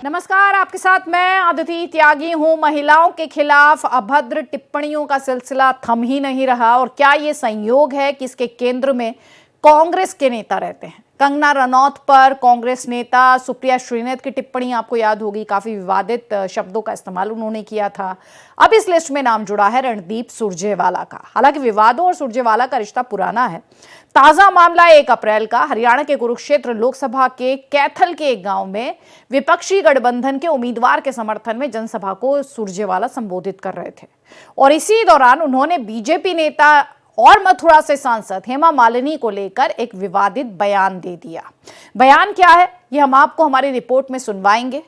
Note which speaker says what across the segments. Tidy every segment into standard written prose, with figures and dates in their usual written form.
Speaker 1: नमस्कार, आपके साथ मैं अदिति त्यागी हूं। महिलाओं के खिलाफ अभद्र टिप्पणियों का सिलसिला थम ही नहीं रहा और क्या ये संयोग है कि इसके केंद्र में कांग्रेस के नेता रहते हैं। कंगना रनौत पर कांग्रेस नेता सुप्रिया श्रीनेत की टिप्पणी आपको याद होगी, काफी विवादित शब्दों का इस्तेमाल उन्होंने किया था। अब इस लिस्ट में नाम जुड़ा है रणदीप सुरजेवाला का। हालांकि विवादों और सुरजेवाला का रिश्ता पुराना है। ताजा मामला 1 अप्रैल का। हरियाणा के कुरुक्षेत्र लोकसभा के कैथल के एक गांव में विपक्षी गठबंधन के उम्मीदवार के समर्थन में जनसभा को सुरजेवाला संबोधित कर रहे थे और इसी दौरान उन्होंने बीजेपी नेता और मथुरा से सांसद हेमा मालिनी को लेकर एक विवादित बयान दे दिया। बयान क्या है ये हम आपको हमारी रिपोर्ट में सुनवाएंगे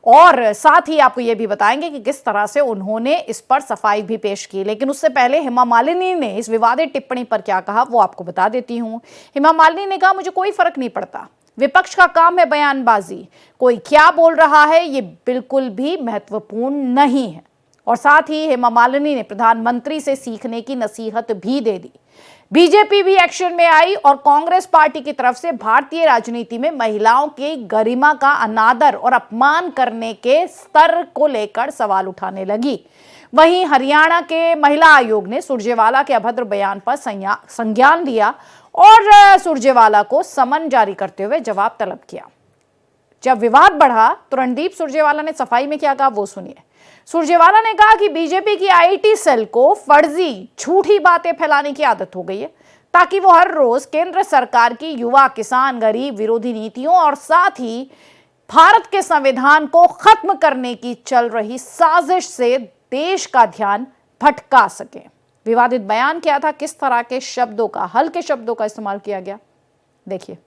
Speaker 1: और साथ ही आपको यह भी बताएंगे कि किस तरह से उन्होंने इस पर सफाई भी पेश की। लेकिन उससे पहले हेमा मालिनी ने इस विवादित टिप्पणी पर क्या कहा वो आपको बता देती हूं। हेमा मालिनी ने कहा, मुझे कोई फर्क नहीं पड़ता, विपक्ष का काम है बयानबाजी, कोई क्या बोल रहा है ये बिल्कुल भी महत्वपूर्ण नहीं है। और साथ ही हेमा मालिनी ने प्रधानमंत्री से सीखने की नसीहत भी दे दी। बीजेपी भी एक्शन में आई और कांग्रेस पार्टी की तरफ से भारतीय राजनीति में महिलाओं की गरिमा का अनादर और अपमान करने के स्तर को लेकर सवाल उठाने लगी। वहीं हरियाणा के महिला आयोग ने सुरजेवाला के अभद्र बयान पर संज्ञान लिया और सुरजेवाला को समन जारी करते हुए जवाब तलब किया। जब विवाद बढ़ा तो रणदीप सुरजेवाला ने सफाई में क्या कहा वो सुनिए। सुरजेवाला ने कहा कि बीजेपी की आईटी सेल को फर्जी झूठी बातें फैलाने की आदत हो गई है ताकि वो हर रोज केंद्र सरकार की युवा, किसान, गरीब विरोधी नीतियों और साथ ही भारत के संविधान को खत्म करने की चल रही साजिश से देश का ध्यान भटका सके। विवादित बयान क्या था, किस तरह के शब्दों का, हल्के शब्दों का इस्तेमाल किया गया, देखिए।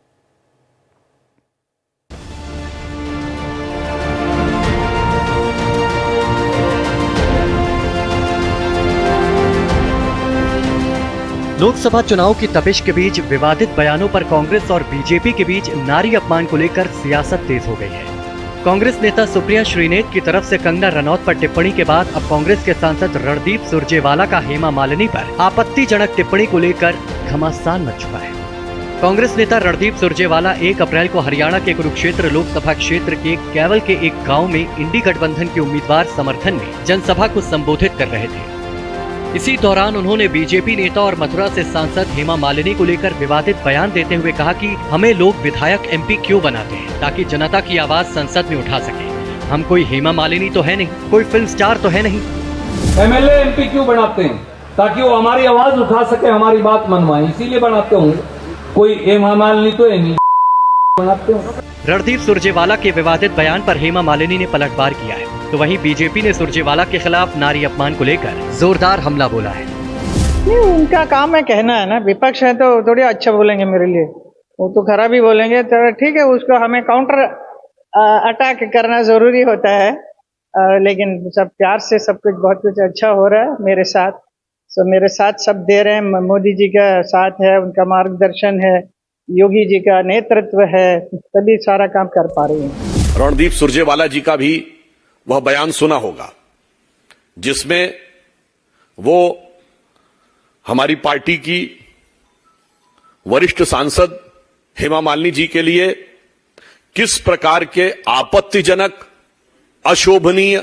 Speaker 2: लोकसभा चुनाव की तपिश के बीच विवादित बयानों पर कांग्रेस और बीजेपी के बीच नारी अपमान को लेकर सियासत तेज हो गई है। कांग्रेस नेता सुप्रिया श्रीनेत की तरफ से कंगना रनौत पर टिप्पणी के बाद अब कांग्रेस के सांसद रणदीप सुरजेवाला का हेमा मालिनी पर आपत्तिजनक टिप्पणी को लेकर घमासान मच चुका है। कांग्रेस नेता रणदीप सुरजेवाला 1 अप्रैल को हरियाणा के कुरुक्षेत्र लोकसभा क्षेत्र के कैवल के एक गाँव में इंडी गठबंधन के उम्मीदवार समर्थन में जनसभा को संबोधित कर रहे थे। इसी दौरान उन्होंने बीजेपी नेता और मथुरा से सांसद हेमा मालिनी को लेकर विवादित बयान देते हुए कहा कि हमें लोग विधायक एमपी क्यों बनाते हैं ताकि जनता की आवाज संसद में उठा सके। हम कोई हेमा मालिनी तो है नहीं, कोई फिल्म स्टार तो है नहीं।
Speaker 3: एमएलए एमपी क्यों बनाते हैं ताकि वो हमारी आवाज उठा सके, हमारी बात मनवाए, इसीलिए बनाते होंगे। कोई हेमा मालिनी तो है नहीं बनाते होंगे।
Speaker 2: रणदीप सुरजेवाला के विवादित बयान पर हेमा मालिनी ने पलटवार किया है तो वहीं बीजेपी ने सुरजेवाला के खिलाफ नारी अपमान को लेकर जोरदार हमला बोला है।
Speaker 4: नहीं, उनका काम है कहना है ना, विपक्ष है तो थोड़ी अच्छा बोलेंगे मेरे लिए, वो तो खराब ही बोलेंगे। तो ठीक है, उसको हमें काउंटर अटैक करना जरूरी होता है, लेकिन सब प्यार से सब कुछ, बहुत कुछ अच्छा हो रहा है मेरे साथ। मेरे साथ सब दे रहे हैं, मोदी जी का साथ है, उनका मार्गदर्शन है, योगी जी का नेतृत्व है, तभी सारा काम कर पा रही है।
Speaker 5: रणदीप सुरजेवाला जी का भी वह बयान सुना होगा जिसमें वो हमारी पार्टी की वरिष्ठ सांसद हेमा मालिनी जी के लिए किस प्रकार के आपत्तिजनक, अशोभनीय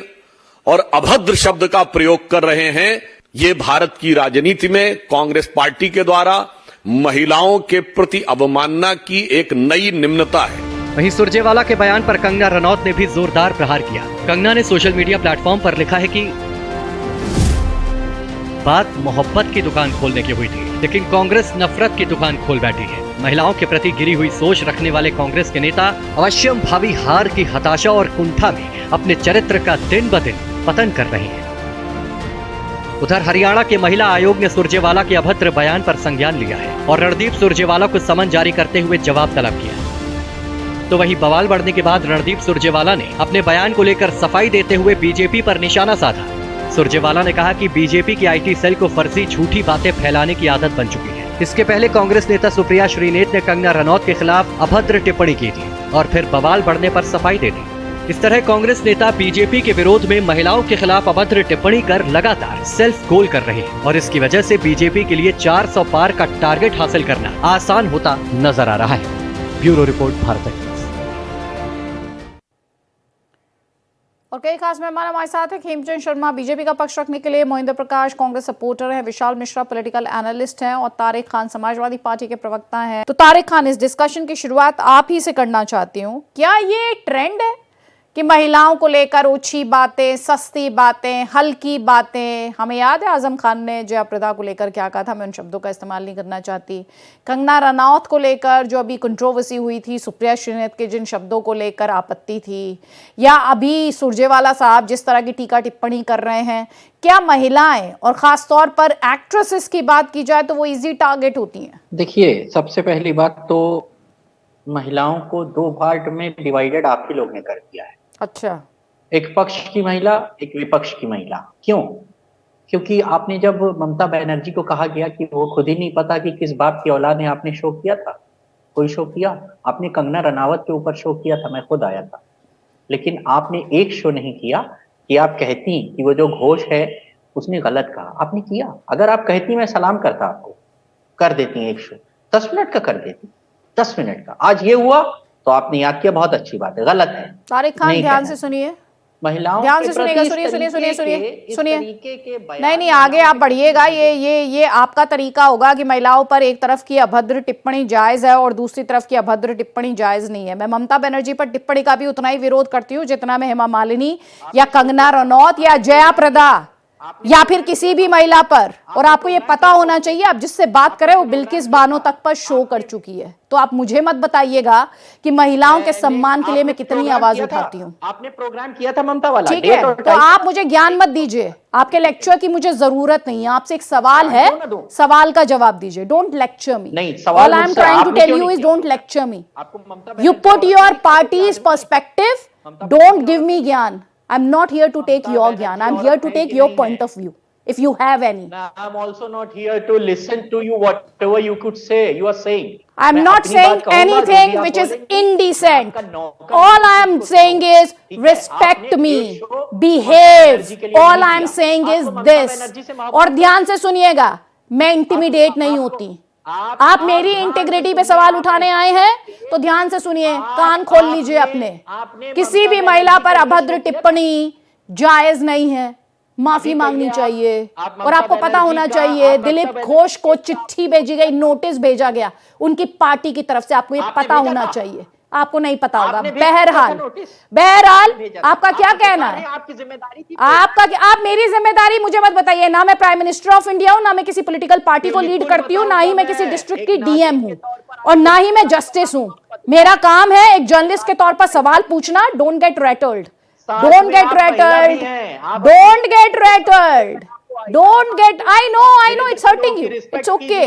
Speaker 5: और अभद्र शब्द का प्रयोग कर रहे हैं। ये भारत की राजनीति में कांग्रेस पार्टी के द्वारा महिलाओं के प्रति अवमानना की एक नई निम्नता है।
Speaker 2: वहीं सुरजेवाला के बयान पर कंगना रनौत ने भी जोरदार प्रहार किया। कंगना ने सोशल मीडिया प्लेटफॉर्म पर लिखा है कि बात मोहब्बत की दुकान खोलने की हुई थी, लेकिन कांग्रेस नफरत की दुकान खोल बैठी है। महिलाओं के प्रति गिरी हुई सोच रखने वाले कांग्रेस के नेता अवश्यम भावी हार की हताशा और कुंठा में अपने चरित्र का दिन ब दिन पतन कर रहे हैं। उधर हरियाणा के महिला आयोग ने सुरजेवाला के अभद्र बयान पर संज्ञान लिया है और रणदीप सुरजेवाला को समन जारी करते हुए जवाब तलब किया। तो वहीं बवाल बढ़ने के बाद रणदीप सुरजेवाला ने अपने बयान को लेकर सफाई देते हुए बीजेपी पर निशाना साधा। सुरजेवाला ने कहा कि बीजेपी की आईटी सेल को फर्जी झूठी बातें फैलाने की आदत बन चुकी है। इसके पहले कांग्रेस नेता सुप्रिया श्रीनेत ने कंगना रनौत के खिलाफ अभद्र टिप्पणी की थी और फिर बवाल बढ़ने पर सफाई दे दी। इस तरह कांग्रेस नेता बीजेपी के विरोध में महिलाओं के खिलाफ अभद्र टिप्पणी कर लगातार सेल्फ गोल कर रहे हैं और इसकी वजह से बीजेपी के लिए 400 पार का टारगेट हासिल करना आसान होता नजर आ रहा है। Bureau report, Bharat express.
Speaker 1: और कई खास मेहमान हमारे साथ हैं। खेमचंद शर्मा बीजेपी का पक्ष रखने के लिए, मोहिंद्र प्रकाश कांग्रेस सपोर्टर हैं, विशाल मिश्रा पॉलिटिकल एनालिस्ट हैं और तारिक खान समाजवादी पार्टी के प्रवक्ता हैं। तो तारिक खान, इस डिस्कशन की शुरुआत आप ही से करना चाहती हूँ। क्या ये ट्रेंड है कि महिलाओं को लेकर ऊंची बातें, सस्ती बातें, हल्की बातें? हमें याद है आजम खान ने जया प्रदा को लेकर क्या कहा था, मैं उन शब्दों का इस्तेमाल नहीं करना चाहती। कंगना रनौत को लेकर जो अभी कंट्रोवर्सी हुई थी, सुप्रिया श्रीनाथ के जिन शब्दों को लेकर आपत्ति थी, या अभी सुरजेवाला साहब जिस तरह की टीका टिप्पणी कर रहे हैं, क्या महिलाएं और खास तौर पर एक्ट्रेसेस की बात की जाए तो वो इजी टारगेट होती हैं?
Speaker 6: देखिए, सबसे पहली बात तो महिलाओं को दो पार्ट में डिवाइडेड आप ही लोग ने कर दिया है।
Speaker 1: अच्छा,
Speaker 6: एक पक्ष की महिला, एक विपक्ष की महिला। क्यों? क्योंकि आपने जब ममता बनर्जी को कहा गया कि वो खुद ही नहीं पता कि किस बाप की औलाद है, आपने शो किया था? कोई शो किया? आपने कंगना रनावत के ऊपर शो किया था, मैं खुद आया था। लेकिन आपने एक शो नहीं किया कि आप कहती कि वो जो घोष है उसने गलत कहा। आपने किया। अगर आप कहती मैं सलाम करता, आपको कर देती एक शो 10 मिनट का कर देती, 10 मिनट का। आज ये हुआ तो आपने याद किया, बहुत अच्छी बात है, गलत है।
Speaker 1: तारिक खान ध्यान से सुनिए,
Speaker 6: महिलाओं
Speaker 1: ध्यान से सुनिएगा, सुनिए। नहीं, आगे आप बढ़िएगा। ये आपका तरीका होगा कि महिलाओं पर एक तरफ की अभद्र टिप्पणी जायज है और दूसरी तरफ की अभद्र टिप्पणी जायज नहीं है। मैं ममता बनर्जी पर टिप्पणी का भी उतना ही विरोध करती हूँ जितना मैं हेमा मालिनी या कंगना रनौत या जया प्रदा या फिर किसी भी महिला पर। और आपको ये पता होना चाहिए, आप जिससे बात करें वो बिल्किस बानो तक पर शो कर चुकी है। तो आप मुझे मत बताइएगा कि महिलाओं के सम्मान के लिए मैं कितनी आवाज उठाती हूँ।
Speaker 6: आपने प्रोग्राम किया था ममता वाला,
Speaker 1: ठीक है, तो आप मुझे ज्ञान मत दीजिए, आपके लेक्चर की मुझे जरूरत नहीं है। आपसे एक सवाल है, सवाल का जवाब दीजिए। Don't lecture me.
Speaker 6: नहीं, सवाल
Speaker 1: all I am trying to tell you is don't lecture me. You put your party's perspective, don't give me ज्ञान। I'm not here to take your gyan. I'm here to take your point of view, if you have any.
Speaker 6: I'm also not here to listen to you, whatever you could say, you are saying.
Speaker 1: I'm not saying anything which is indecent. All I am saying is respect me, behave. All I am saying is this. और ध्यान से सुनिएगा, मैं intimidate नहीं होती। आप मेरी integrity पे सवाल उठाने आए हैं तो ध्यान से सुनिए, कान खोल लीजिए अपने। किसी भी महिला पर अभद्र टिप्पणी जायज नहीं है, माफी मांगनी चाहिए। और आपको पता होना चाहिए, दिलीप घोष को चिट्ठी भेजी गई, नोटिस भेजा गया उनकी पार्टी की तरफ से। आपको ये पता होना चाहिए, आपको नहीं पता होगा। बहरहाल आपका क्या कहना है?
Speaker 6: आपकी जिम्मेदारी थी।
Speaker 1: आप मेरी जिम्मेदारी मुझे मत बताइए। ना मैं प्राइम मिनिस्टर ऑफ इंडिया हूं, ना मैं किसी पॉलिटिकल पार्टी को लीड करती हूं, ना ही मैं किसी डिस्ट्रिक्ट की डीएम हूं, और ना ही मैं जस्टिस हूं। मेरा काम है एक जर्नलिस्ट के तौर पर सवाल पूछना। Don't get rattled, don't get rattled, don't get rattled, don't get. I know it's hurting you, it's okay,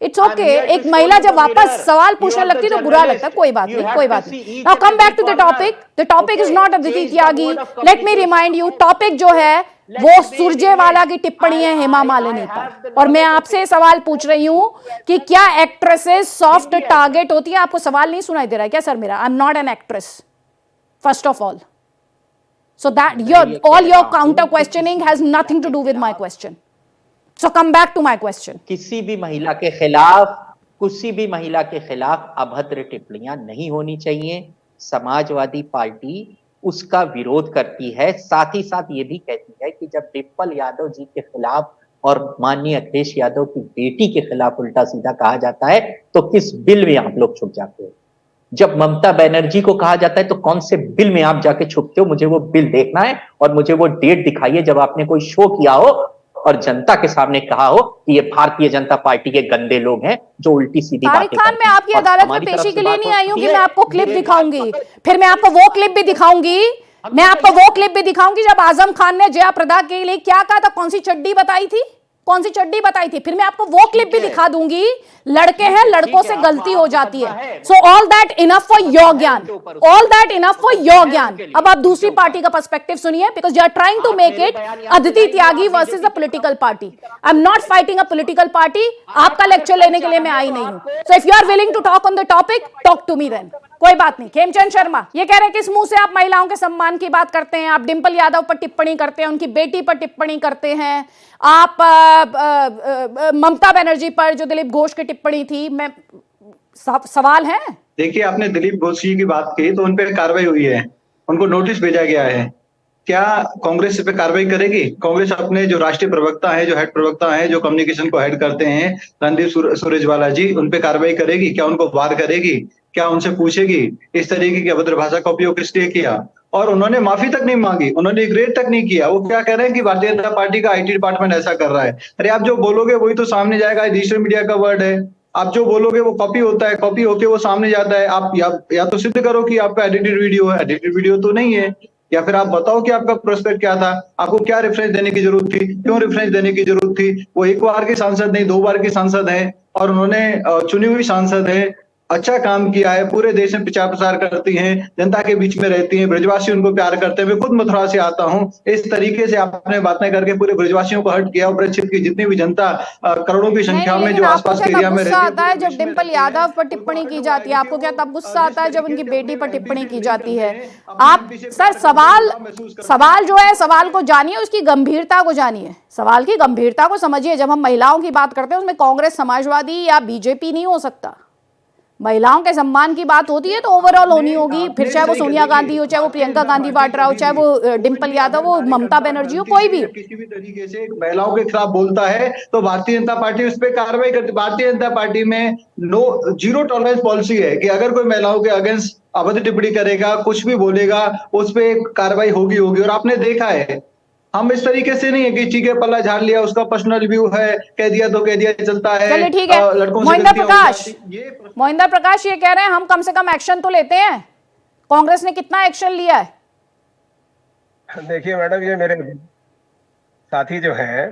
Speaker 1: it's okay. एक महिला जब वापस सवाल पूछने लगती है तो बुरा लगता है। कोई बात नहीं, कोई बात नहीं। Now come back to the topic. The topic is not Aditi Tyagi. Let me remind you, topic जो है वो सुरजेवाला की टिप्पणी है हेमा मालिनी पर। और मैं आपसे सवाल पूछ रही हूं कि क्या एक्ट्रेसेस सॉफ्ट टारगेट होती है? आपको सवाल नहीं सुनाई दे रहा है क्या सर मेरा? आई am not an actress, first of all. So that all your counter questioning has nothing to do with my question. So come back to my question.
Speaker 6: किसी भी महिला के खिलाफ अभद्र टिप्पणियां नहीं होनी चाहिए। समाजवादी पार्टी उसका विरोध करती है। साथ ही साथ ये भी कहती है कि जब डिम्पल यादव जी के खिलाफ और माननीय अखिलेश यादव की बेटी के खिलाफ उल्टा सीधा कहा जाता है तो किस बिल में आप लोग छुप जाते हो? जब ममता बनर्जी को कहा जाता है तो कौन से बिल में आप जाके छुपते हो? मुझे वो बिल देखना है और मुझे वो डेट दिखाइए जब आपने कोई शो किया हो और जनता के सामने कहा हो कि ये भारतीय जनता पार्टी के गंदे लोग हैं जो उल्टी सीधी बातें करते हैं।
Speaker 1: तारिक खान, मैं आपकी अदालत में पेशी के लिए नहीं आई हूं कि मैं आपको क्लिप दिखाऊंगी। फिर मैं आपको वो क्लिप भी दिखाऊंगी, जब आजम खान ने जया प्रदा के लिए क्या कहा था, कौन सी चड्डी बताई थी, कौन सी चड्डी बताई थी। फिर मैं आपको वो क्लिप भी दिखा दूंगी। लड़के हैं, लड़कों से गलती हो जाती है। So all that enough for your gyan, all that enough for your gyan. अब आप दूसरी पार्टी का पर्सपेक्टिव सुनिए, because you are trying to make it Aditi Tyagi versus a political party. I am not fighting a political party. आपका lecture लेने के लिए मैं आई नहीं हूं। So if you are willing to talk on the topic, talk to me then. कोई बात नहीं। खेमचंद शर्मा ये कह रहे हैं किस मुंह से आप महिलाओं के सम्मान की बात करते हैं? आप डिम्पल यादव पर टिप्पणी करते हैं, उनकी बेटी पर टिप्पणी करते हैं, आप ममता बनर्जी पर जो दिलीप घोष की टिप्पणी थी। मैं सवाल है,
Speaker 7: देखिए, आपने दिलीप घोष जी की बात की तो उन पर कार्रवाई हुई है, उनको नोटिस भेजा गया है। क्या कांग्रेस इस पे कार्रवाई करेगी? कांग्रेस अपने जो राष्ट्रीय प्रवक्ता है, जो हेड प्रवक्ता है, जो कम्युनिकेशन को हेड करते हैं, रणदीप सुरजेवाला जी, उन पे कार्रवाई करेगी? क्या उनको वार करेगी? क्या उनसे पूछेगी इस तरीके की अभद्र भाषा का उपयोग किस लिए किया? और उन्होंने माफी तक नहीं मांगी, उन्होंने ग्रेड तक नहीं किया। वो क्या कह रहे हैं कि भारतीय जनता पार्टी का आईटी डिपार्टमेंट ऐसा कर रहा है। अरे आप जो बोलोगे वही तो सामने जाएगा, डिजिटल मीडिया का वर्ड है। आप जो बोलोगे वो कॉपी होता है, कॉपी होके वो सामने जाता है। आप या तो सिद्ध करो कि आपका एडिटेड वीडियो है, एडिटेड वीडियो तो नहीं है, या फिर आप बताओ कि आपका प्रोस्पेक्ट क्या था, आपको क्या रेफरेंस देने की जरूरत थी, क्यों रेफरेंस देने की जरूरत थी? वो एक बार के सांसद नहीं, 2 बार के सांसद हैं और उन्होंने चुनी हुई सांसद है, अच्छा काम किया है, पूरे देश में प्रचार प्रसार करती हैं, जनता के बीच में रहती हैं, ब्रजवासी उनको प्यार करते हैं। मैं खुद मथुरा से आता हूं। इस तरीके से आपने बातें करके पूरे ब्रजवासियों को हर्ट किया और ब्रज क्षेत्र की जितनी भी जनता करोड़ों की संख्या में जो आसपास के एरिया में रहती है,
Speaker 1: आता है जब डिम्पल यादव पर टिप्पणी की जाती है? आपको क्या तब गुस्सा आता है जब उनकी बेटी पर टिप्पणी की जाती है? आप सर सवाल जो है, सवाल को जानिए, उसकी गंभीरता को जानिए, सवाल की गंभीरता को समझिए। जब हम महिलाओं की बात करते हैं उसमें कांग्रेस, समाजवादी या बीजेपी नहीं हो सकता। महिलाओं के सम्मान की बात होती है तो ओवरऑल होनी होगी, फिर चाहे वो सोनिया गांधी हो, चाहे वो प्रियंका गांधी वाड्रा हो, चाहे वो डिम्पल यादव हो, ममता बनर्जी हो, कोई भी हो।
Speaker 7: किसी भी तरीके से महिलाओं के खिलाफ बोलता है तो भारतीय जनता पार्टी उस पर कार्रवाई करती। भारतीय जनता पार्टी में जीरो टॉलरेंस पॉलिसी है कि अगर कोई महिलाओं के अगेंस्ट अभद्र टिप्पणी करेगा, कुछ भी बोलेगा, उस पर कार्रवाई होगी। और आपने देखा है, हम इस तरीके से नहीं है कि ठीक है पल्ला झाड़ लिया, उसका पर्सनल व्यू है, कह दिया तो कह दिया, चलता है।
Speaker 1: चलिए ठीक है। मोहिंदर प्रकाश ये कह रहे हैं हम कम से कम एक्शन तो लेते हैं। कांग्रेस ने कितना एक्शन लिया है?
Speaker 8: देखिए मैडम, ये मेरे साथी जो हैं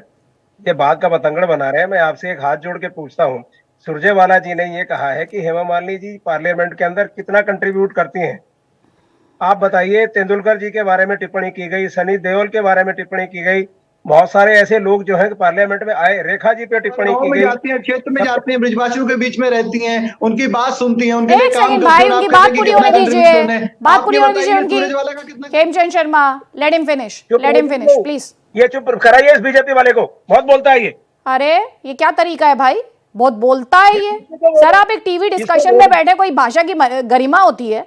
Speaker 8: ये बात का बतंगड़ बना रहे हैं। मैं आपसे एक हाथ जोड़ के पूछता हूँ, सुरजेवाला जी ने ये कहा है कि हेमा मालिनी जी पार्लियामेंट के अंदर कितना कंट्रीब्यूट करती हैं। आप बताइए, तेंदुलकर जी के बारे में टिप्पणी की गई, सनी देओल के बारे में टिप्पणी की गई, बहुत सारे ऐसे लोग जो हैं पार्लियामेंट में आए, रेखा जी पे टिप्पणी की गई,
Speaker 7: जाती हैं, क्षेत्र में जाती हैं, ब्रजवासियों के बीच में रहती हैं, उनकी बात सुनती हैं, उनके लिए
Speaker 1: एक
Speaker 7: काम
Speaker 1: सेकंड
Speaker 7: करती
Speaker 1: भाई,
Speaker 7: हैं।
Speaker 1: उनकी
Speaker 7: आप
Speaker 1: बात
Speaker 7: कहते हैं
Speaker 1: पूरी
Speaker 7: कि
Speaker 1: होने
Speaker 7: कितना
Speaker 1: दीजिए,
Speaker 7: contribution है।
Speaker 1: बात
Speaker 7: आप
Speaker 1: पूरी
Speaker 7: ये
Speaker 1: होने दीजिए
Speaker 7: बताइए,
Speaker 1: उनकी।
Speaker 7: सूरजवाला का कितना?
Speaker 1: Hemchand Sharma, let him finish, let him finish please.
Speaker 8: ये चुप कराइए इस बीजेपी वाले को, बहुत बोलता है ये।
Speaker 1: अरे ये क्या तरीका है भाई, बहुत बोलता है ये। सर आप एक टीवी डिस्कशन में बैठे, कोई भाषा की गरिमा होती है,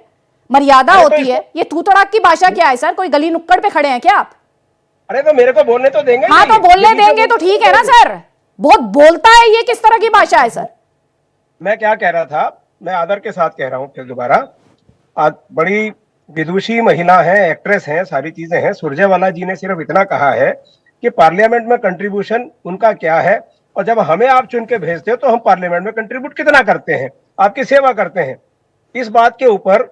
Speaker 1: मर्यादा होती है, ये तू तड़ाक की भाषा क्या है सर? कोई गली नुक्कड़ पे खड़े हैं क्या आप?
Speaker 8: अरे तो मेरे को बोलने तो देंगे।
Speaker 1: हाँ तो बोलने देंगे तो ठीक है ना सर, बहुत बोलता है, ये किस तरह की भाषा है सर?
Speaker 8: मैं क्या कह रहा था, मैं आदर के साथ कह रहा हूँ फिर दोबारा, आज बड़ी विदुषी महिला है, एक्ट्रेस है, सारी चीजें हैं। सुरजेवाला जी ने सिर्फ इतना कहा है कि पार्लियामेंट में कंट्रीब्यूशन उनका क्या है, और जब हमें आप चुन के भेजते हो तो हम पार्लियामेंट में कंट्रीब्यूट कितना करते हैं, आपकी सेवा करते हैं। इस बात के ऊपर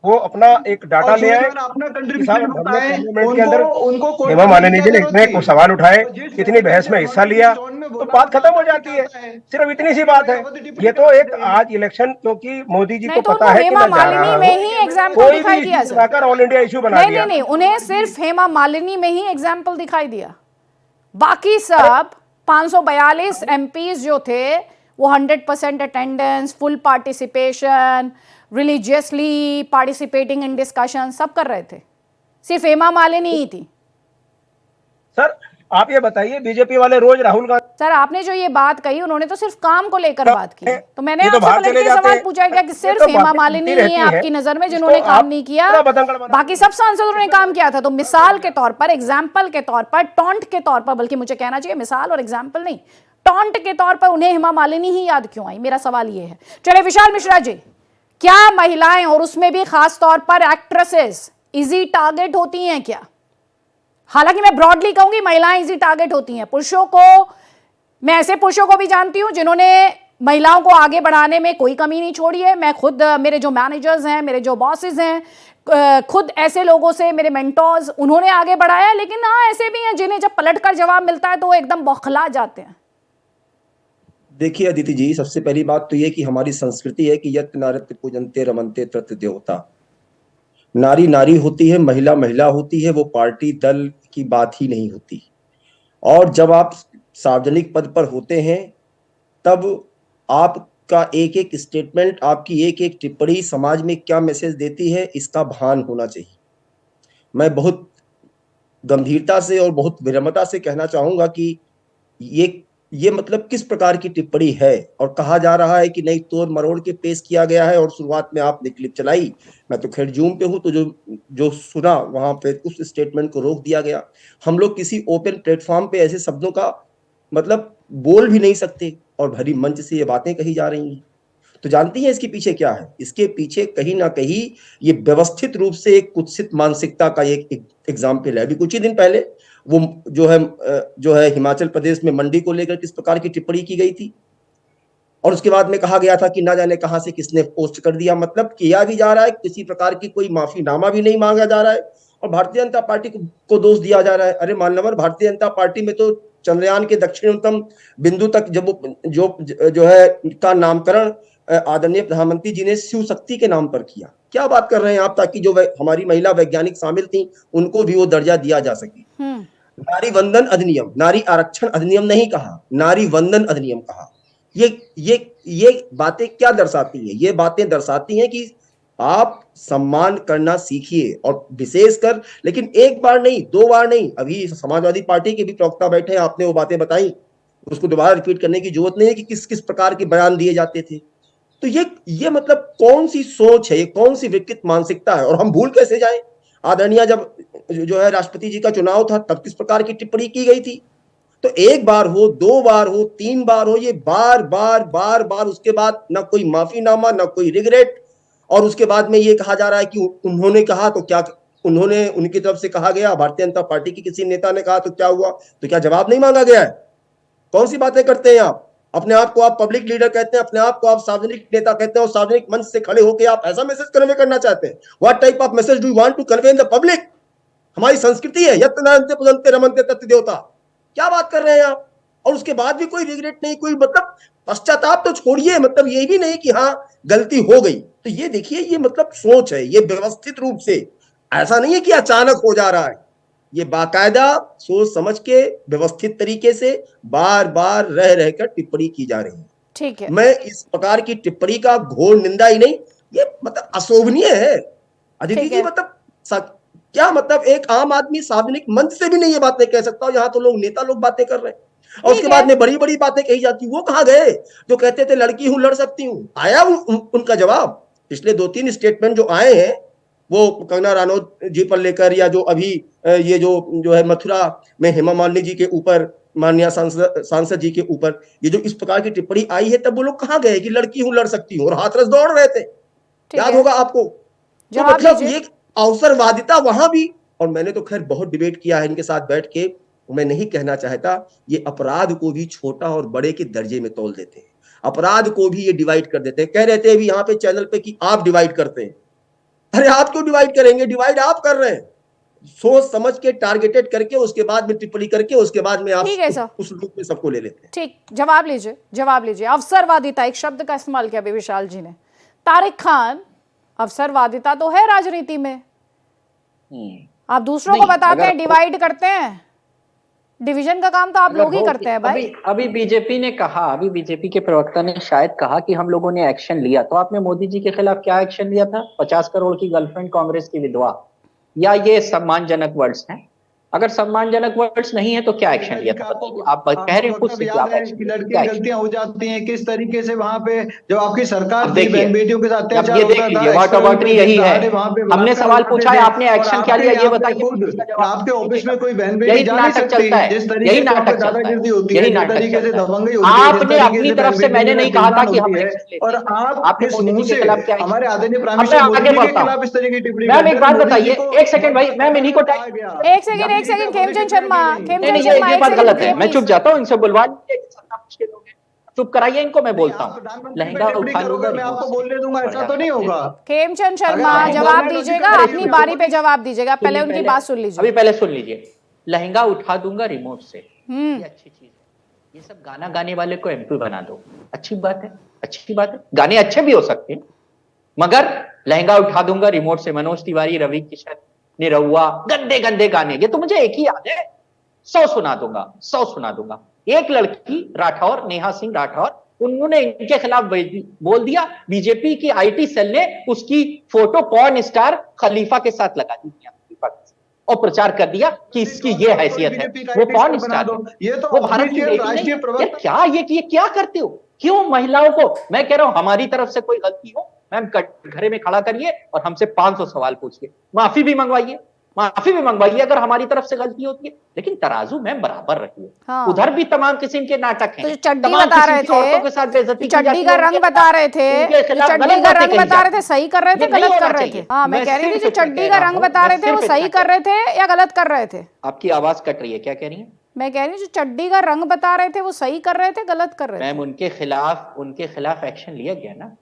Speaker 8: वो अपना एक डाटा ले आए।
Speaker 7: अपना कंट्रीब्यूशन
Speaker 8: पार्लियामेंट के अंदर हेमा मालिनी जी ने इतने सवाल उठाए, इतनी बहस में हिस्सा लिया, तो बात खत्म हो जाती है। सिर्फ इतनी सी बात है। ये तो एक आज इलेक्शन, क्योंकि मोदी जी को पता है कि
Speaker 1: हेमा मालिनी में ही एग्जाम्पल दिखाई दिया सर।
Speaker 8: ऑल इंडिया इशू बना दिया।
Speaker 1: नहीं, उन्हें सिर्फ हेमा मालिनी में ही एग्जाम्पल दिखाई दिया। बाकी सब 542 एमपीज जो थे वो 100% attendance, full participation, religiously participating in discussion, सब कर रहे थे। सिर्फ हेमा मालिनी ही थी।
Speaker 8: सर आप ये बताइए, बीजेपी वाले रोज राहुल गांधी,
Speaker 1: सर आपने जो ये बात कही, उन्होंने तो सिर्फ काम को लेकर बात की, तो मैंने
Speaker 8: ये तो
Speaker 1: आपसे
Speaker 8: बाहर
Speaker 1: पलट
Speaker 8: चले
Speaker 1: के
Speaker 8: जाते
Speaker 1: सवाल
Speaker 8: हैं।
Speaker 1: पूछा क्या कि सिर्फ
Speaker 8: तो
Speaker 1: हेमा
Speaker 8: बातें
Speaker 1: मालिनी
Speaker 8: होती
Speaker 1: ही
Speaker 8: रहती
Speaker 1: है
Speaker 8: हैं।
Speaker 1: आपकी नजर में
Speaker 8: इसको
Speaker 1: जिन्होंने काम
Speaker 8: आप
Speaker 1: नहीं किया,
Speaker 8: पूरा बतंगड़ बना-
Speaker 1: बाकी सब सांसदों ने काम किया था। तो मिसाल के तौर पर, एग्जाम्पल के तौर पर, टॉन्ट के तौर पर, बल्कि मुझे कहना चाहिए मिसाल और एग्जाम्पल नहीं, टॉन्ट के तौर पर उन्हें हेमा मालिनी ही याद क्यों आई? मेरा सवाल ये है। चले विशाल मिश्रा जी, क्या महिलाएं, और उसमें भी खास तौर पर एक्ट्रेसेस, इजी टारगेट होती हैं क्या? हालांकि मैं ब्रॉडली कहूंगी महिलाएं इजी टारगेट होती हैं। पुरुषों को, मैं ऐसे पुरुषों को भी जानती हूं जिन्होंने महिलाओं को आगे बढ़ाने में कोई कमी नहीं छोड़ी है। मैं खुद, मेरे जो मैनेजर्स हैं, मेरे जो बॉसेस हैं, खुद ऐसे लोगों से, मेरे मेंटोर्स, उन्होंने आगे बढ़ाया। लेकिन हाँ, ऐसे भी हैं जिन्हें जब पलटकर जवाब मिलता है तो वो एकदम बौखला जाते हैं।
Speaker 9: देखिए अदिति जी, सबसे पहली बात तो ये कि हमारी संस्कृति है कि यत् नारत्य पूजन्ते रमन्ते तत्र देवता। नारी नारी होती है, महिला महिला होती है, वो पार्टी दल की बात ही नहीं होती। और जब आप सार्वजनिक पद पर होते हैं तब आपका एक एक स्टेटमेंट, आपकी एक एक टिप्पणी समाज में क्या मैसेज देती है, इसका भान होना चाहिए। मैं बहुत गंभीरता से और बहुत विनम्रता से कहना चाहूंगा कि ये ये मतलब किस प्रकार की टिप्पणी है? और कहा जा रहा है कि नहीं तोड़ मरोड़ के पेश किया गया है और शुरुआत में आपने क्लिप चलाई, मैं तो खैर जूम पे हूं, तो जो जो सुना वहां पे उस स्टेटमेंट को रोक दिया गया। हम लोग किसी ओपन प्लेटफॉर्म पे ऐसे शब्दों का मतलब बोल भी नहीं सकते और भरी मंच से ये बातें कही जा रही हैं। तो जानती हैं इसके पीछे क्या है? इसके पीछे कहीं ना कहीं ये व्यवस्थित रूप से एक कुत्सित मानसिकता का एक एग्जाम्पल है। अभी कुछ ही दिन पहले वो जो है हिमाचल प्रदेश में मंडी को लेकर किस प्रकार की टिप्पणी की गई थी, और उसके बाद में कहा गया था कि ना जाने कहां से किसने पोस्ट कर दिया। मतलब किया भी जा रहा है, किसी प्रकार की कोई माफीनामा भी नहीं मांगा जा रहा है और भारतीय जनता पार्टी को दोष दिया जा रहा है। अरे मान्यवर, भारतीय जनता पार्टी में तो चंद्रयान के दक्षिणतम बिंदु तक जब जो है का नामकरण आदरणीय प्रधानमंत्री जी ने शिव शक्ति के नाम पर किया। क्या बात कर रहे हैं आप? ताकि जो हमारी महिला वैज्ञानिक शामिल थी उनको भी वो दर्जा दिया जा सके। नारी वंदन अधिनियम, नारी आरक्षण अधिनियम नहीं कहा, नारी वंदन अधिनियम कहा। ये बातें क्या दर्शाती हैं? ये बातें दर्शाती हैं कि आप सम्मान करना सीखिए, और विशेषकर, लेकिन एक बार नहीं, दो बार नहीं, अभी समाजवादी पार्टी के भी प्रवक्ता बैठे हैं, आपने वो बातें बताई, उसको दोबारा रिपीट करने की जरूरत नहीं है कि किस किस प्रकार के बयान दिए जाते थे। तो ये मतलब कौन सी सोच है, ये कौन सी विकृत मानसिकता है? और हम भूल कैसे जाएं? आदरणीय जब जो है राष्ट्रपति जी का चुनाव था तब किस प्रकार की टिप्पणी की गई थी। तो एक बार हो, दो बार हो, तीन बार हो, ये बार बार बार बार, उसके बाद ना कोई माफीनामा, ना कोई रिग्रेट, और उसके बाद में ये कहा जा रहा है कि उन्होंने कहा तो क्या, उन्होंने, उनकी तरफ से कहा गया, भारतीय जनता पार्टी की किसी नेता ने कहा तो क्या हुआ? तो क्या जवाब नहीं मांगा गया है? कौन सी बातें करते हैं आप? अपने आप को आप पब्लिक लीडर कहते हैं, अपने आप को आप सार्वजनिक नेता कहते हैं, और सार्वजनिक मंच से खड़े होकर आप ऐसा मैसेज कन्वे करना चाहते हैं? What type of message do you want to convey in the public? हमारी संस्कृति है यत् नान्ते पुजन्ते रमन्ते तत् देवता। क्या बात कर रहे हैं आप? और उसके बाद भी कोई रिग्रेट नहीं, कोई मतलब पश्चाताप तो छोड़िए, मतलब ये भी नहीं कि हाँ गलती हो गई। तो ये देखिए, ये मतलब सोच है, ये व्यवस्थित रूप से, ऐसा नहीं है कि अचानक हो जा रहा है, ये बाकायदा सोच समझ के व्यवस्थित तरीके से बार बार रह रहकर टिप्पणी की जा रही है।
Speaker 1: ठीक है,
Speaker 9: मैं इस प्रकार की टिप्पणी का घोर निंदा ही नहीं, ये मतलब अशोभनीय है अदिति जी। मतलब क्या मतलब, एक आम आदमी सार्वजनिक मंच से भी नहीं ये बातें कह सकता, यहाँ तो लोग नेता लोग बातें कर रहे हैं, और उसके बाद में बड़ी बड़ी बातें कही जाती। वो कहाँ गए जो कहते थे लड़की हूं लड़ सकती हूं? आया उनका जवाब। पिछले 2-3 स्टेटमेंट जो आए हैं वो कंगना रनौत जी पर लेकर, या जो अभी ये जो है मथुरा में हेमा मालिनी जी के ऊपर, माननीय सांसद जी के ऊपर ये जो इस प्रकार की टिप्पणी आई है, तब वो लोग कहाँ गए कि लड़की हूं लड़ सकती हूं, और हाथरस दौड़ रहे थे, याद होगा आपको। तो मतलब ये अवसरवादिता वहां भी, और मैंने तो खैर बहुत डिबेट किया है इनके साथ बैठ के, मैं नहीं कहना चाहता, ये अपराध को भी छोटा और बड़े के दर्जे में तोल देते हैं, अपराध को भी ये डिवाइड कर देते हैं। कह रहे थे अभी यहाँ पे चैनल पे कि आप डिवाइड करते हैं। अरे आप क्यों डिवाइड करेंगे? डिवाइड आप कर रहे हैं, सोच समझ के, टारगेटेड करके, उसके बाद में टिप्पणी करके, उसके बाद में आप उस रूप में सबको ले लेते हैं।
Speaker 1: ठीक, जवाब लीजिए, जवाब लीजिए। अवसरवादिता, एक शब्द का इस्तेमाल किया अभी विशाल जी ने। तारिक खान, अवसरवादिता तो है राजनीति में, आप दूसरों को बताते हैं डिवाइड करते हैं, डिवीजन का काम तो आप लोग ही करते हैं भाई।
Speaker 6: अभी बीजेपी ने कहा, अभी बीजेपी के प्रवक्ता ने शायद कहा कि हम लोगों ने एक्शन लिया, तो आपने मोदी जी के खिलाफ क्या एक्शन लिया था? 50 करोड़ की गर्लफ्रेंड कांग्रेस की विधवा, या ये सम्मानजनक वर्ड्स हैं? अगर सम्मानजनक वर्ड्स नहीं है तो क्या एक्शन लिया था? आप कह रहे हैं खुद से क्या
Speaker 7: लड़की गलतियां हो जाती हैं, किस तरीके से वहां पे जब आपकी सरकार बहन बेटियों के साथ अत्याचार होता था,
Speaker 6: व्हाट यही है। हमने सवाल पूछा है, आपने एक्शन क्या लिया ये बताइए।
Speaker 7: आपके ऑफिस में कोई बहन बेटी जा नहीं सकती, जिस तरीके से दादागिरी होती है, जिस तरीके से दबंगई होती है,
Speaker 6: आपने अपनी तरफ से, मैंने नहीं कहा था कि हम,
Speaker 7: और आप इस मुंह से हमारे आदरणीय प्राइम
Speaker 6: मिनिस्टर
Speaker 7: मोदी जी के खिलाफ इस तरह की टिप्पणी।
Speaker 6: मैम एक बात बताइए, एक सेकंड भाई, मैम इन्हीं को
Speaker 1: एक सेकंड खेमचंद शर्मा,
Speaker 6: ये बात गलत है, मैं चुप जाता हूँ, इनसे बुलवा मुश्किल हो गया, चुप कराइए इनको, मैं बोलता हूँ। लहंगा उठा लूंगा,
Speaker 7: मैं आपको बोलने दूंगा, ऐसा तो नहीं होगा।
Speaker 1: खेमचंद शर्मा जवाब दीजिएगा, अपनी बारी पे जवाब दीजिएगा, पहले उनकी बात सुन लीजिए।
Speaker 6: अभी पहले सुन लीजिए। लहंगा उठा दूंगा रिमोट से, ये अच्छी चीज है। ये सब गाना गाने वाले को एमपी बना दो, अच्छी बात है, अच्छी बात है, गाने अच्छे भी हो सकते हैं, मगर लहंगा उठा दूंगा रिमोट से, मनोज तिवारी, रवि किशन, निरहुआ, गंदे गंदे गाने, ये तो मुझे एक ही याद है, 100 सुना दूंगा, 100 सुना दूंगा। एक लड़की राठौर, नेहा सिंह राठौर, उन्होंने इनके खिलाफ बोल दिया, बीजेपी की आईटी सेल ने उसकी फोटो पॉर्न स्टार खलीफा के साथ लगा दी, और प्रचार कर दिया कि इसकी ये हैसियत है। वो कौन स्टार है?
Speaker 7: ये तो
Speaker 6: वो भारत की बेटी
Speaker 7: राष्ट्रीय
Speaker 6: नहीं? यार
Speaker 7: प्रवक्ता।
Speaker 6: क्या ये क्या करते हो? क्यों महिलाओं को? मैं कह रहा हूं हमारी तरफ से कोई गलती हो, मैम घरे में खड़ा करिए और हमसे 500 सवाल पूछिए, माफी भी मंगवाइए अगर हमारी तरफ से गलती होती है, लेकिन तराजू मैम बराबर रखिए।
Speaker 1: हाँ।
Speaker 6: उधर भी तमाम किस्म के नाटक हैं।
Speaker 1: तो जो चड्डी
Speaker 6: तमाम
Speaker 1: बता
Speaker 6: किस्म
Speaker 1: रहे
Speaker 6: की औरतों के साथ
Speaker 1: थे,
Speaker 6: बेइज्जती की
Speaker 1: चड्डी
Speaker 6: जाती
Speaker 1: का
Speaker 6: है,
Speaker 1: रंग
Speaker 6: उनके
Speaker 1: बता रहे थे,
Speaker 6: उनके खिलाफ
Speaker 1: चड्डी
Speaker 6: गलत
Speaker 1: का
Speaker 6: बातें
Speaker 1: रंग
Speaker 6: कही
Speaker 1: बता रहे
Speaker 6: जाती
Speaker 1: थे, सही कर रहे थे,
Speaker 6: ये नहीं
Speaker 1: गलत
Speaker 6: होना
Speaker 1: कर रहे थे?
Speaker 6: चाहिए।
Speaker 1: हाँ, मैं कह रही थी
Speaker 6: सिर्फ
Speaker 1: जो
Speaker 6: इतना
Speaker 1: चड्डी
Speaker 6: कह
Speaker 1: का
Speaker 6: रहा
Speaker 1: रंग
Speaker 6: हूं,
Speaker 1: बता रहे
Speaker 6: मैं
Speaker 1: थे वो
Speaker 6: सिर्फ
Speaker 1: सही
Speaker 6: इतना
Speaker 1: कर रहे थे या गलत कर रहे थे?
Speaker 6: आपकी आवाज कट रही है, क्या कह रही है?
Speaker 1: मैं कह रही हूँ जो चड्डी का रंग बता रहे थे वो सही कर रहे थे, गलत कर रहे थे?
Speaker 6: मैम उनके खिलाफ एक्शन लिया गया ना,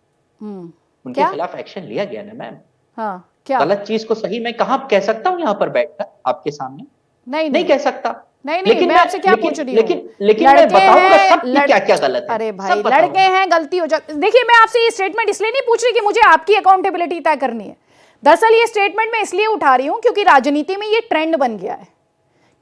Speaker 6: उनके
Speaker 1: क्या?
Speaker 6: खिलाफ एक्शन लिया गया ना मैम।
Speaker 1: हाँ, क्या?
Speaker 6: गलत चीज को सही मैं कहाँ कह सकता हूँ यहाँ पर बैठकर आपके सामने? नहीं कह सकता।
Speaker 1: नहीं, मैं आपसे क्या पूछ रही हूँ?
Speaker 6: लेकिन मैं बताऊंगा सब क्या क्या गलत है।
Speaker 1: अरे भाई, लड़के हैं, गलती हो जाती। देखिए, मैं आपसे ये स्टेटमेंट इसलिए नहीं पूछ रही कि मुझे आपकी अकाउंटेबिलिटी तय करनी है। दरअसल ये स्टेटमेंट मैं इसलिए उठा रही हूँ क्योंकि राजनीति में ये ट्रेंड बन गया है।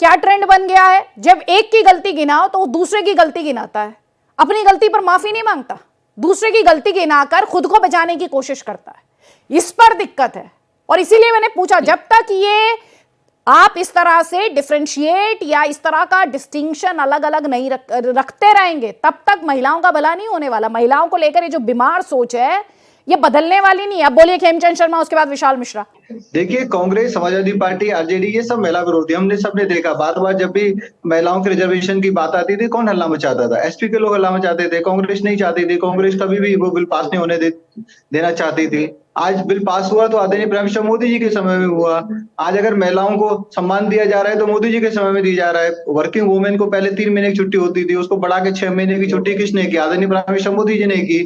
Speaker 1: क्या ट्रेंड बन गया है? जब एक की गलती गिनाओ तो वो दूसरे की गलती गिनाता है, अपनी गलती पर माफी नहीं मांगता, दूसरे की गलती गिनाकर खुद को बचाने की कोशिश करता है। इस पर दिक्कत है और इसीलिए मैंने पूछा, जब तक ये आप इस तरह से डिफरेंशिएट या इस तरह का डिस्टिंक्शन अलग अलग नहीं रखते रहेंगे, तब तक महिलाओं का भला नहीं होने वाला। महिलाओं को लेकर ये जो बीमार सोच है ये बदलने वाली नहीं है। अब बोलिए खेमचंद शर्मा, उसके बाद विशाल मिश्रा।
Speaker 7: देखिए, कांग्रेस, समाजवादी पार्टी, आरजेडी, ये सब महिला विरोधी, हमने सबने देखा। बार बार जब भी महिलाओं के रिजर्वेशन की बात आती थी, कौन हल्ला मचाता था? एसपी के लोग हल्ला मचाते थे, कांग्रेस नहीं चाहती थी। कांग्रेस कभी भी वो बिल पास नहीं होने देना चाहती थी। आज बिल पास हुआ तो आदरणीय प्राइम मिनिस्टर मोदी जी के समय में हुआ। आज अगर महिलाओं को सम्मान दिया जा रहा है तो मोदी जी के समय में दिया जा रहा है। वर्किंग वुमेन को पहले 3 महीने की छुट्टी होती थी, उसको बढ़ा के 6 महीने की छुट्टी किसने की? आदरणीय प्राइम मिनिस्टर मोदी जी ने की।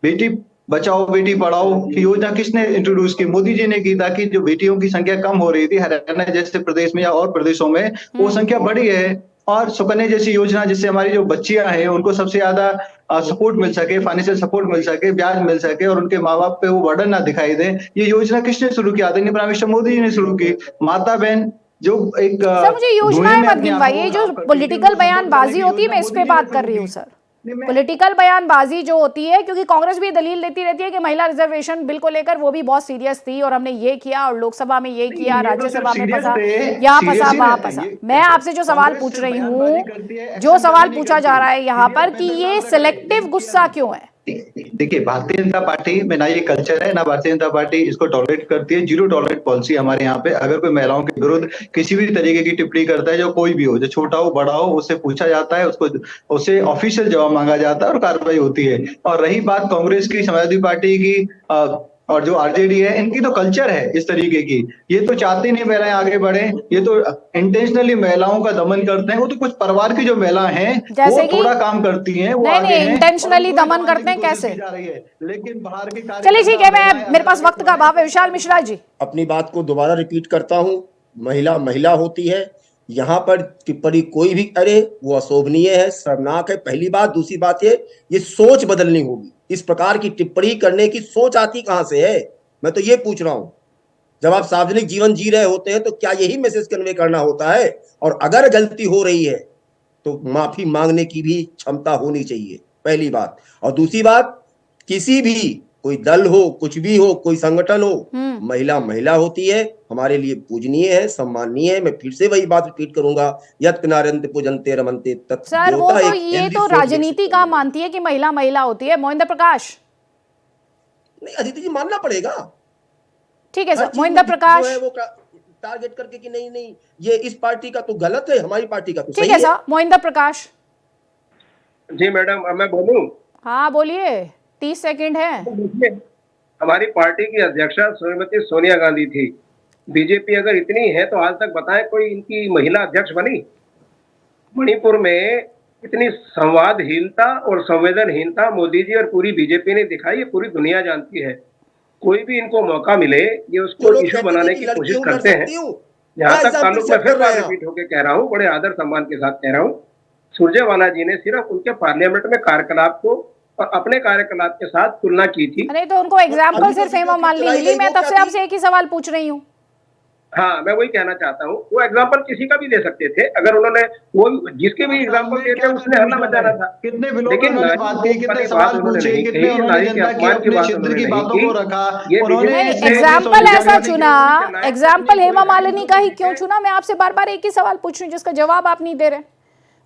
Speaker 7: बेटी बचाओ बेटी पढ़ाओ की योजना किसने इंट्रोड्यूस की? मोदी जी ने की, ताकि जो बेटियों की संख्या कम हो रही थी हरियाणा जैसे प्रदेश में या और प्रदेशों में, वो संख्या बढ़ी है। और सुकन्या जैसी योजना, जिससे हमारी जो बच्चियां हैं उनको सबसे ज्यादा सपोर्ट मिल सके, फाइनेंशियल सपोर्ट मिल सके, ब्याज मिल सके और उनके माँ बाप पे वो बर्डन ना दिखाई दे, ये योजना किसने शुरू की? आदरणीय प्राइम मिनिस्टर मोदी जी ने शुरू की। माता बहन जो एक
Speaker 1: सर, मुझे योजनाएं मत गिनवाइए, जो पॉलिटिकल बयानबाजी होती है मैं इस पे बात कर रही हूँ सर। पॉलिटिकल बयानबाजी जो होती है, क्योंकि कांग्रेस भी दलील देती रहती है कि महिला रिजर्वेशन बिल को लेकर वो भी बहुत सीरियस थी और हमने ये किया और लोकसभा में ये किया, राज्यसभा में फंसा, यहाँ फंसा, वहां फंसा। मैं आपसे जो सवाल पूछ रही हूँ, जो सवाल पूछा जा रहा है यहाँ पर कि ये सिलेक्टिव गुस्सा क्यों है?
Speaker 7: देखिए, भारतीय जनता पार्टी में ना ये कल्चर है, ना भारतीय जनता पार्टी इसको टॉलरेट करती है। 0 टॉलरेट पॉलिसी हमारे यहाँ पे। अगर कोई महिलाओं के विरुद्ध किसी भी तरीके की टिप्पणी करता है, जो कोई भी हो, जो छोटा हो बड़ा हो, उससे पूछा जाता है, उससे ऑफिशियल जवाब मांगा जाता है और कार्रवाई होती है। और रही बात कांग्रेस की, समाजवादी पार्टी की और जो आरजेडी है, इनकी तो कल्चर है इस तरीके की। ये तो चाहती नहीं महिलाएं आगे बढ़े, ये तो इंटेंशनली महिलाओं का दमन करते हैं। वो तो कुछ परिवार की जो महिलाएं हैं वो थोड़ा काम करती हैं, वो आगे हैं,
Speaker 1: इंटेंशनली दमन करते हैं कैसे?
Speaker 7: लेकिन बाहर के
Speaker 1: चलिए ठीक है, मैं मेरे पास वक्त का अभाव है। विशाल मिश्रा जी,
Speaker 9: अपनी बात को दोबारा रिपीट करता हूं, महिला होती है। यहाँ पर टिप्पणी कोई भी करे वो अशोभनीय है, शर्मनाक है, पहली बात। दूसरी बात ये सोच बदलनी होगी। इस प्रकार की टिप्पणी करने की सोच आती कहां से है? मैं तो ये पूछ रहा हूं। जब आप सार्वजनिक जीवन जी रहे होते हैं तो क्या यही मैसेज कन्वे करना होता है? और अगर गलती हो रही है तो माफी मांगने की भी क्षमता होनी चाहिए, पहली बात। और दूसरी बात, किसी भी, कोई दल हो, कुछ भी हो, कोई संगठन हो, महिला होती है, हमारे लिए पूजनीय है, सम्माननीय है। मैं फिर से वही बात रिपीट करूंगा, यत् नारयन्ते पूजन्ते रमन्ते तत्।
Speaker 1: सर वो तो ये तो राजनीति का मानती है कि महिला होती है। मोहिंदर प्रकाश,
Speaker 9: नहीं अदिति जी, मानना पड़ेगा।
Speaker 1: ठीक है सर, मोहिंदर प्रकाश
Speaker 9: है वो टारगेट करके कि नहीं ये इस पार्टी का तो गलत है, हमारी पार्टी का तो सही है।
Speaker 1: ठीक है सर, मोहिंदर प्रकाश
Speaker 8: जी मैडम, अब मैं बोलूं?
Speaker 1: हाँ बोलिए, 30 सेकंड है।
Speaker 8: देखिए, हमारी पार्टी की अध्यक्षा श्रीमती सोनिया गांधी थी। बीजेपी अगर इतनी है तो आज तक बताएं कोई इनकी महिला अध्यक्ष बनी? मणिपुर में इतनी संवादहीनता और संवेदनहीनता मोदी जी और पूरी बीजेपी ने दिखाई, ये पूरी दुनिया जानती है। कोई भी इनको मौका मिले ये उसको इशू बनाने की कोशिश करते हैं। यहाँ तक ताल्लुक में फिर बार रिपीट होकर कह रहा हूँ, बड़े आदर सम्मान के साथ कह रहा हूँ, सुरजेवाला जी ने सिर्फ उनके पार्लियामेंट में कार्यकलाप को और अपने कार्यकलाप के साथ तुलना की थी।
Speaker 1: नहीं तो उनको एग्जाम्पल सिर्फ हेमा मालिनी मिली। मैं तब से आपसे एक ही सवाल पूछ रही हूँ,
Speaker 8: हाँ, मैं वही कहना चाहता हूँ, वो एग्जाम्पल किसी का भी दे सकते थे, अगर उन्होंने वो जिसके भी एग्जाम्पल देते उसने हल्ला मचाना था।
Speaker 7: कितने विलोपन
Speaker 8: लेकिन
Speaker 7: उन्होंने
Speaker 8: नारी
Speaker 7: बात
Speaker 8: को
Speaker 7: की, कितने
Speaker 8: वाली
Speaker 7: सवाल
Speaker 8: बात उन्होंने
Speaker 7: पूछे,
Speaker 8: नहीं
Speaker 7: कितने
Speaker 8: कही,
Speaker 7: उन्होंने
Speaker 8: नारी के
Speaker 7: जनता की
Speaker 8: अपमान की
Speaker 7: अपने
Speaker 8: बात
Speaker 7: क्षेत्र
Speaker 8: उन्होंने
Speaker 7: की
Speaker 8: नहीं
Speaker 7: बातों को
Speaker 8: की।
Speaker 7: रखा।
Speaker 8: ये
Speaker 7: उन्होंने
Speaker 1: नहीं,
Speaker 8: बीजेपी
Speaker 1: एग्जाम्पल
Speaker 8: ने
Speaker 1: ऐसा चुना,
Speaker 8: चुनाव
Speaker 1: एग्जाम्पल हेमा मालिनी का ही क्यों चुना? मैं आपसे बार बार एक ही सवाल पूछ रही हूँ जिसका जवाब आप नहीं दे रहे।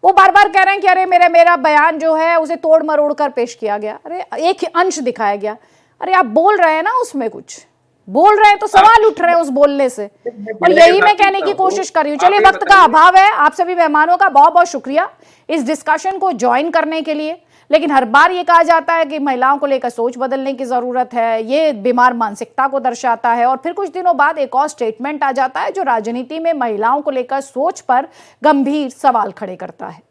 Speaker 1: वो बार बार कह रहे हैं कि अरे मेरा बयान जो है उसे तोड़ मरोड़ कर पेश किया गया, अरे एक अंश दिखाया गया। अरे आप बोल रहे हैं ना, उसमें कुछ बोल रहे हैं तो सवाल उठ रहे हैं उस बोलने से, और यही मैं कहने की कोशिश कर रही हूँ। चलिए, वक्त का अभाव है, आप सभी मेहमानों का बहुत बहुत शुक्रिया इस डिस्कशन को ज्वाइन करने के लिए। लेकिन हर बार ये कहा जाता है कि महिलाओं को लेकर सोच बदलने की जरूरत है, ये बीमार मानसिकता को दर्शाता है, और फिर कुछ दिनों बाद एक और स्टेटमेंट आ जाता है जो राजनीति में महिलाओं को लेकर सोच पर गंभीर सवाल खड़े करता है।